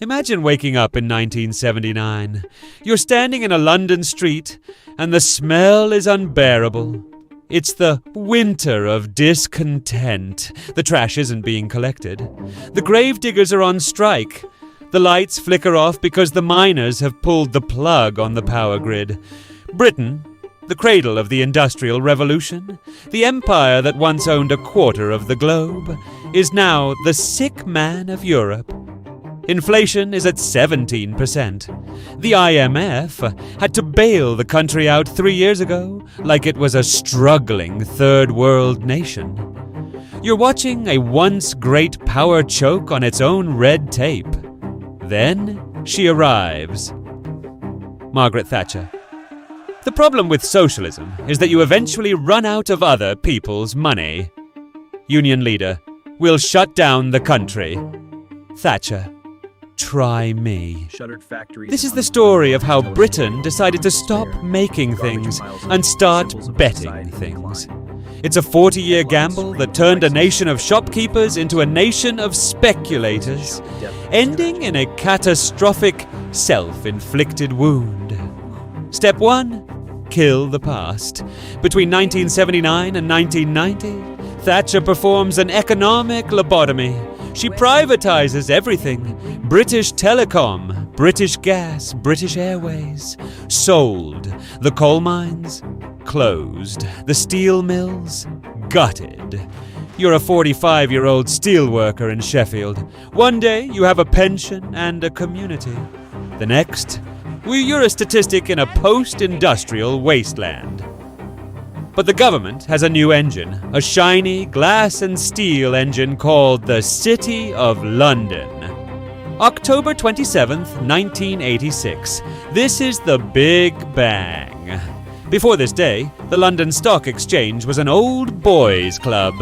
Imagine waking up in 1979. You're standing in a London street, and the smell is unbearable. It's the winter of discontent. The trash isn't being collected. The gravediggers are on strike. The lights flicker off because the miners have pulled the plug on the power grid. Britain, the cradle of the Industrial Revolution, the empire that once owned a quarter of the globe, is now the sick man of Europe. Inflation is at 17%. The IMF had to bail the country out 3 years ago like it was a struggling third world nation. You're watching a once great power choke on its own red tape. Then she arrives. Margaret Thatcher. The problem with socialism is that you eventually run out of other people's money. Union leader. We'll shut down the country. Thatcher. Try me. This is the story of how Britain decided to stop making things and start betting things. It's a 40-year gamble that turned a nation of shopkeepers into a nation of speculators, ending in a catastrophic, self-inflicted wound. Step 1. Kill the past. Between 1979 and 1990, Thatcher performs an economic lobotomy. She privatizes everything. British Telecom, British Gas, British Airways. Sold. The coal mines? Closed. The steel mills? Gutted. You're a 45-year-old steelworker in Sheffield. One day you have a pension and a community. The next, well, you're a statistic in a post-industrial wasteland. But the government has a new engine, a shiny glass and steel engine called the City of London. October 27th, 1986. This is the Big Bang. Before this day, the London Stock Exchange was an old boys' club.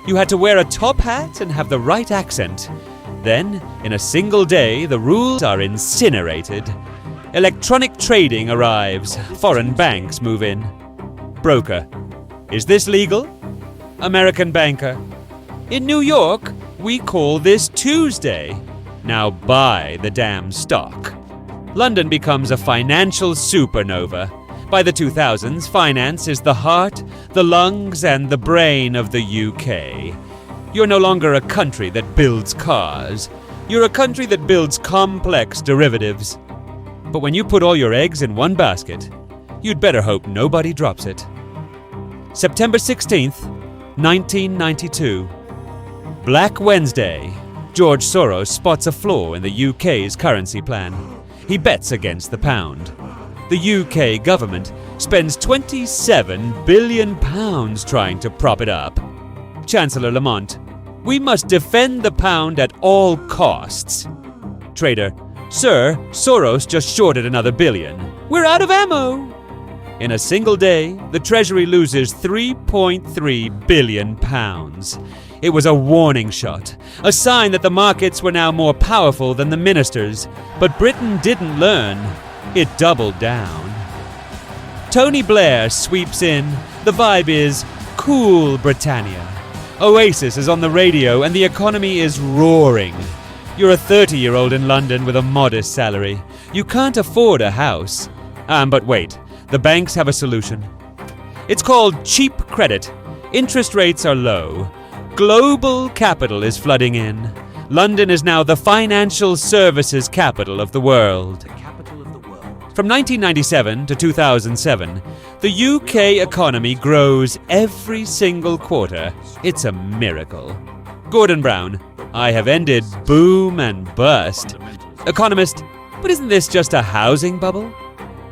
You had to wear a top hat and have the right accent. Then, in a single day, the rules are incinerated. Electronic trading arrives. Foreign banks move in. Broker. Is this legal? American banker. In New York, we call this Tuesday. Now buy the damn stock. London becomes a financial supernova. By the 2000s, finance is the heart, the lungs, and the brain of the UK. You're no longer a country that builds cars. You're a country that builds complex derivatives. But when you put all your eggs in one basket, you'd better hope nobody drops it. September 16th, 1992. Black Wednesday. George Soros spots a flaw in the UK's currency plan. He bets against the pound. The UK government spends £27 billion trying to prop it up. Chancellor Lamont. We must defend the pound at all costs. Trader. Sir, Soros just shorted another billion. We're out of ammo. In a single day, the Treasury loses £3.3 billion. It was a warning shot, a sign that the markets were now more powerful than the ministers. But Britain didn't learn. It doubled down. Tony Blair sweeps in. The vibe is cool Britannia. Oasis is on the radio and the economy is roaring. You're a 30-year-old in London with a modest salary. You can't afford a house. But wait. The banks have a solution. It's called cheap credit. Interest rates are low. Global capital is flooding in. London is now the financial services capital of the world. From 1997 to 2007, the UK economy grows every single quarter. It's a miracle. Gordon Brown. I have ended boom and bust. Economist. But isn't this just a housing bubble?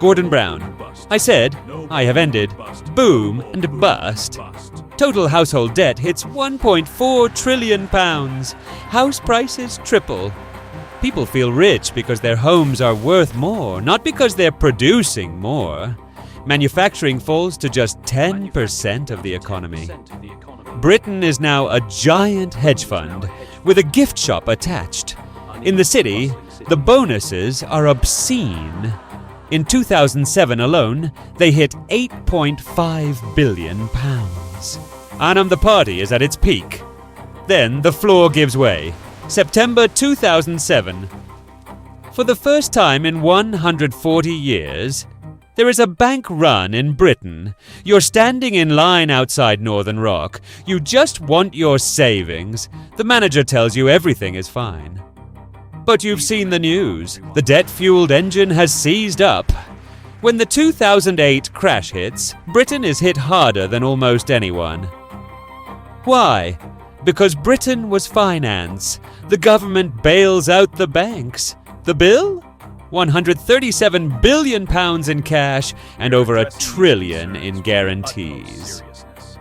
Gordon Brown. I said, I have ended boom and bust. Total household debt hits £1.4 trillion. House prices triple. People feel rich because their homes are worth more, not because they're producing more. Manufacturing falls to just 10% of the economy. Britain is now a giant hedge fund with a gift shop attached. In the city, the bonuses are obscene. In 2007 alone, they hit £8.5 billion. Annam the party is at its peak. Then the floor gives way. September 2007. For the first time in 140 years, there is a bank run in Britain. You're standing in line outside Northern Rock. You just want your savings. The manager tells you everything is fine. But you've seen the news. The debt-fueled engine has seized up. When the 2008 crash hits, Britain is hit harder than almost anyone. Why? Because Britain was finance. The government bails out the banks. The bill? £137 billion in cash and over £1 trillion in guarantees.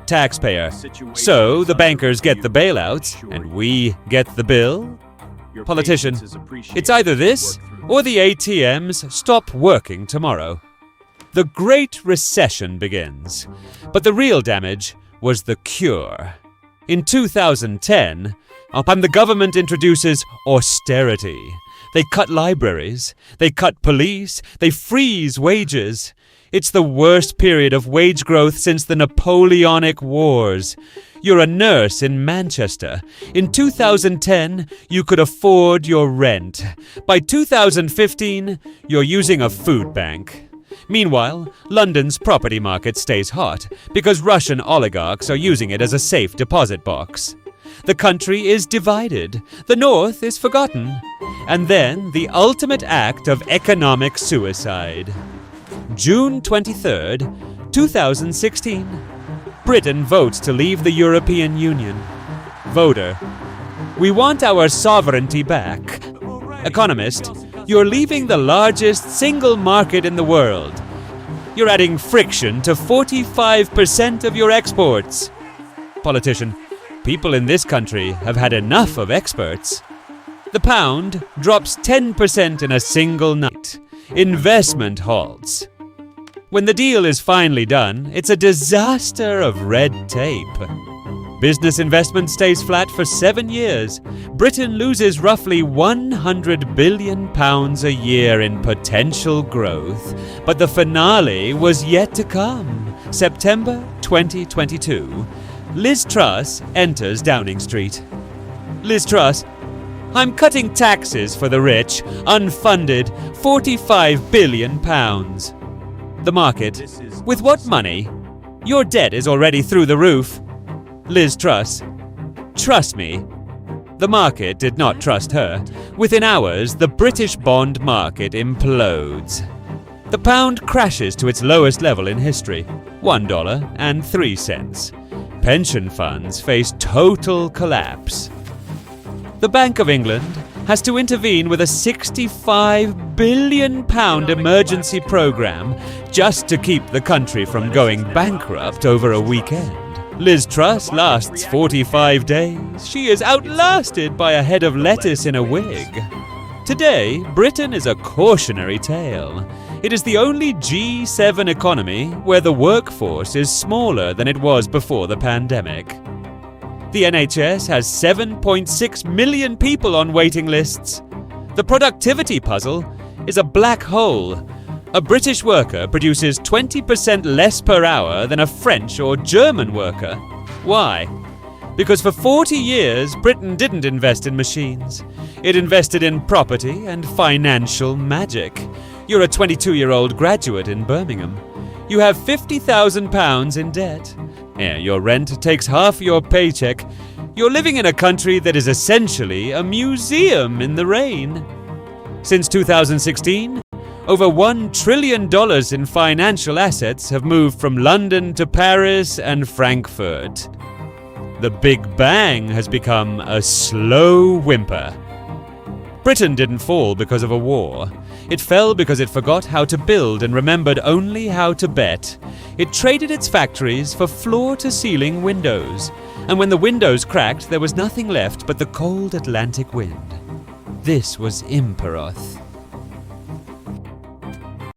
Taxpayer. So the bankers get the bailouts and we get the bill? Politician. It's either this or the ATMs stop working tomorrow. The Great Recession begins, but the real damage was the cure. In 2010, the government introduces austerity. They cut libraries, they cut police, they freeze wages. It's the worst period of wage growth since the Napoleonic Wars. You're a nurse in Manchester. In 2010, you could afford your rent. By 2015, you're using a food bank. Meanwhile, London's property market stays hot because Russian oligarchs are using it as a safe deposit box. The country is divided. The North is forgotten. And then the ultimate act of economic suicide. June 23rd, 2016. Britain votes to leave the European Union. Voter. We want our sovereignty back. Economist. You're leaving the largest single market in the world. You're adding friction to 45% of your exports. Politician. People in this country have had enough of experts. The pound drops 10% in a single night. Investment halts. When the deal is finally done, it's a disaster of red tape. Business investment stays flat for 7 years. Britain loses roughly £100 billion a year in potential growth. But the finale was yet to come. September 2022. Liz Truss enters Downing Street. Liz Truss. I'm cutting taxes for the rich, unfunded, £45 billion. The market. With what money? Your debt is already through the roof. Liz Truss. Trust me. The market did not trust her. Within hours, the British bond market implodes. The pound crashes to its lowest level in history, $1.03. Pension funds face total collapse. The Bank of England has to intervene with a £65 billion emergency program just to keep the country from going bankrupt over a weekend. Liz Truss lasts 45 days. She is outlasted by a head of lettuce in a wig. Today, Britain is a cautionary tale. It is the only G7 economy where the workforce is smaller than it was before the pandemic. The NHS has 7.6 million people on waiting lists. The productivity puzzle is a black hole. A British worker produces 20% less per hour than a French or German worker. Why? Because for 40 years, Britain didn't invest in machines. It invested in property and financial magic. You're a 22-year-old graduate in Birmingham. You have £50,000 in debt. Your rent takes half your paycheck. You're living in a country that is essentially a museum in the rain. Since 2016, over $1 trillion in financial assets have moved from London to Paris and Frankfurt. The Big Bang has become a slow whimper. Britain didn't fall because of a war. It fell because it forgot how to build and remembered only how to bet. It traded its factories for floor-to-ceiling windows. And when the windows cracked, there was nothing left but the cold Atlantic wind. This was Imperath.